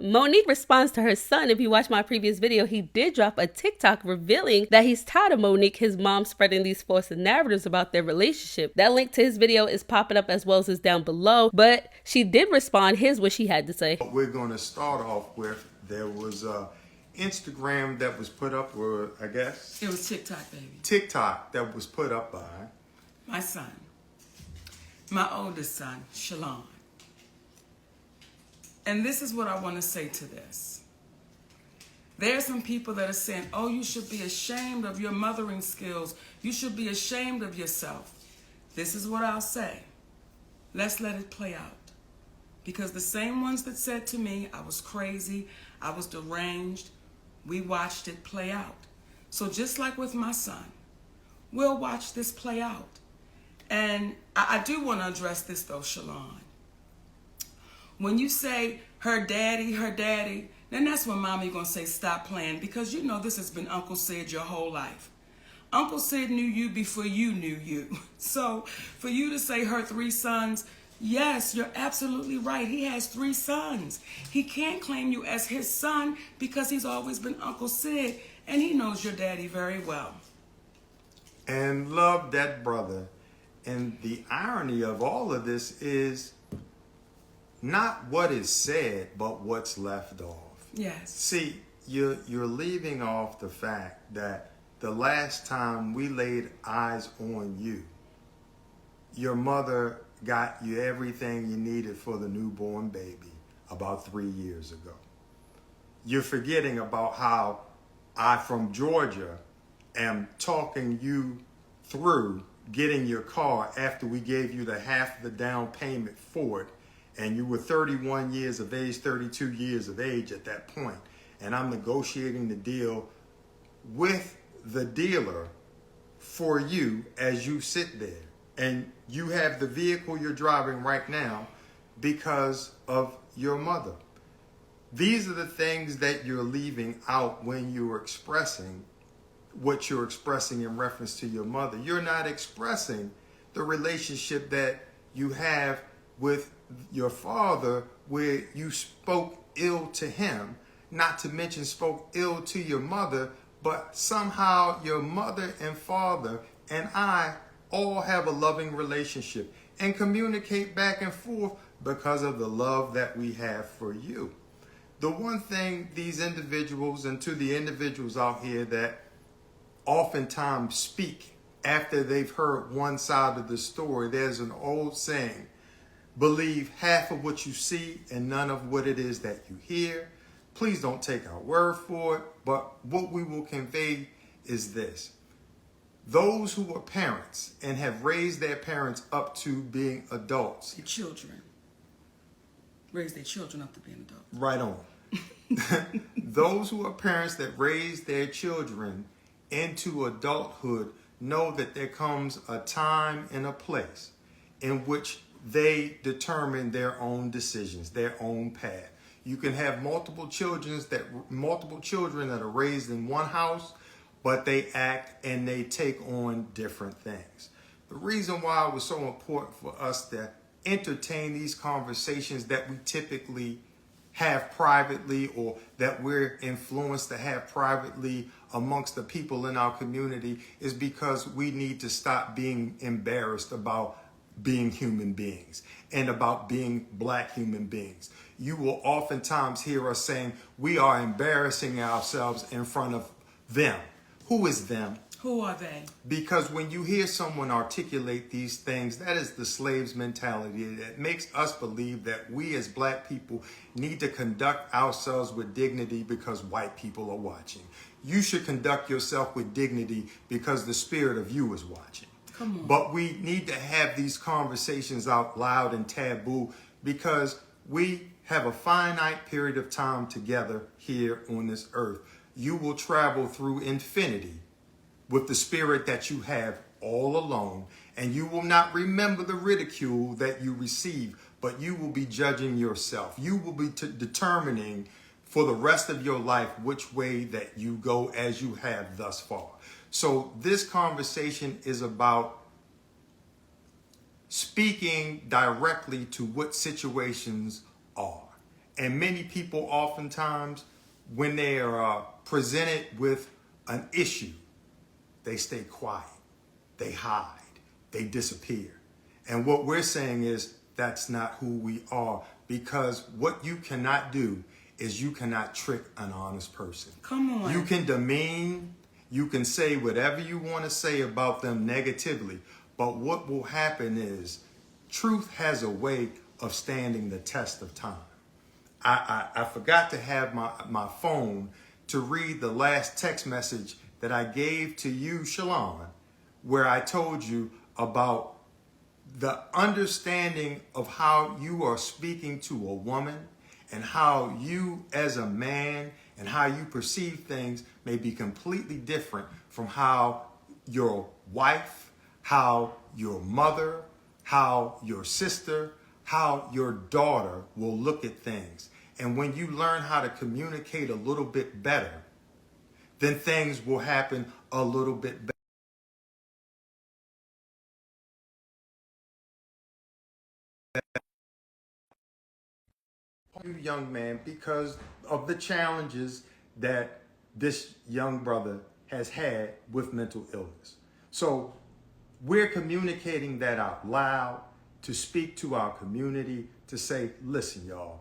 Monique responds to her son. If you watch my previous video, he did drop a TikTok revealing that he's tired of Monique, his mom, spreading these false narratives about their relationship. That link to his video is popping up as well as is down below, but she did respond. Here's what she had to say. What we're going to start off with, there was Instagram that was put up, or I guess? It was TikTok, baby. TikTok that was put up by my son, my oldest son, Shalon. And this is what I want to say to this. There are some people that are saying, oh, you should be ashamed of your mothering skills. You should be ashamed of yourself. This is what I'll say. Let's let it play out. Because the same ones that said to me, I was crazy, I was deranged, we watched it play out. So just like with my son, we'll watch this play out. And I do want to address this though, Shalon. When you say her daddy, then that's when mommy gonna say stop playing, because you know this has been Uncle Sid your whole life. Uncle Sid knew you before you knew you. So for you to say her 3 sons, yes, you're absolutely right. He has 3 sons. He can't claim you as his son because he's always been Uncle Sid, and he knows your daddy very well. and love that brother. And the irony of all of this is not what is said, but what's left off. Yes. See, you're leaving off the fact that the last time we laid eyes on you, your mother got you everything you needed for the newborn baby about 3 years ago. You're forgetting about how I, from Georgia, am talking you through getting your car after we gave you the half of the down payment for it, and you were 31 years of age, 32 years of age at that point, and I'm negotiating the deal with the dealer for you as you sit there, and you have the vehicle you're driving right now because of your mother. These are the things that you're leaving out when you're expressing what you're expressing in reference to your mother. You're not expressing the relationship that you have with your father, where you spoke ill to him, not to mention spoke ill to your mother, but somehow your mother and father and I all have a loving relationship and communicate back and forth because of the love that we have for you. The one thing these individuals, and to the individuals out here that oftentimes speak after they've heard one side of the story, there's an old saying: believe half of what you see and none of what it is that you hear. Please don't take our word for it, but what we will convey is this. Those who are parents and have raised their parents up to being adults. The children. Raise their children up to being adults. Right on. Those who are parents that raise their children into adulthood know that there comes a time and a place in which they determine their own decisions, their own path. You can have multiple children that are raised in one house, but they act and they take on different things. The reason why it was so important for us to entertain these conversations that we typically have privately, or that we're influenced to have privately amongst the people in our community, is because we need to stop being embarrassed about being human beings and about being black human beings. You will oftentimes hear us saying we are embarrassing ourselves in front of them. Who is them? Who are they? Because when you hear someone articulate these things, that is the slave's mentality. It makes us believe that we as black people need to conduct ourselves with dignity because white people are watching. You should conduct yourself with dignity because the spirit of you is watching. Come on. But we need to have these conversations out loud and taboo because we have a finite period of time together here on this earth. You will travel through infinity with the spirit that you have all alone, and you will not remember the ridicule that you receive, but you will be judging yourself. You will be determining for the rest of your life which way that you go as you have thus far. So this conversation is about speaking directly to what situations are And many people oftentimes, when they are presented with an issue, they stay quiet, they hide, they disappear. And what we're saying is that's not who we are, because what you cannot do is you cannot trick an honest person. Come on. You can demean, you can say whatever you want to say about them negatively, but what will happen is truth has a way of standing the test of time. I forgot to have my phone to read the last text message that I gave to you, Shalon, where I told you about the understanding of how you are speaking to a woman and how you as a man and how you perceive things may be completely different from how your wife, how your mother, how your sister, how your daughter will look at things. And when you learn how to communicate a little bit better, then things will happen a little bit better. You young man, because of the challenges that this young brother has had with mental illness. So we're communicating that out loud to speak to our community, to say, listen, y'all,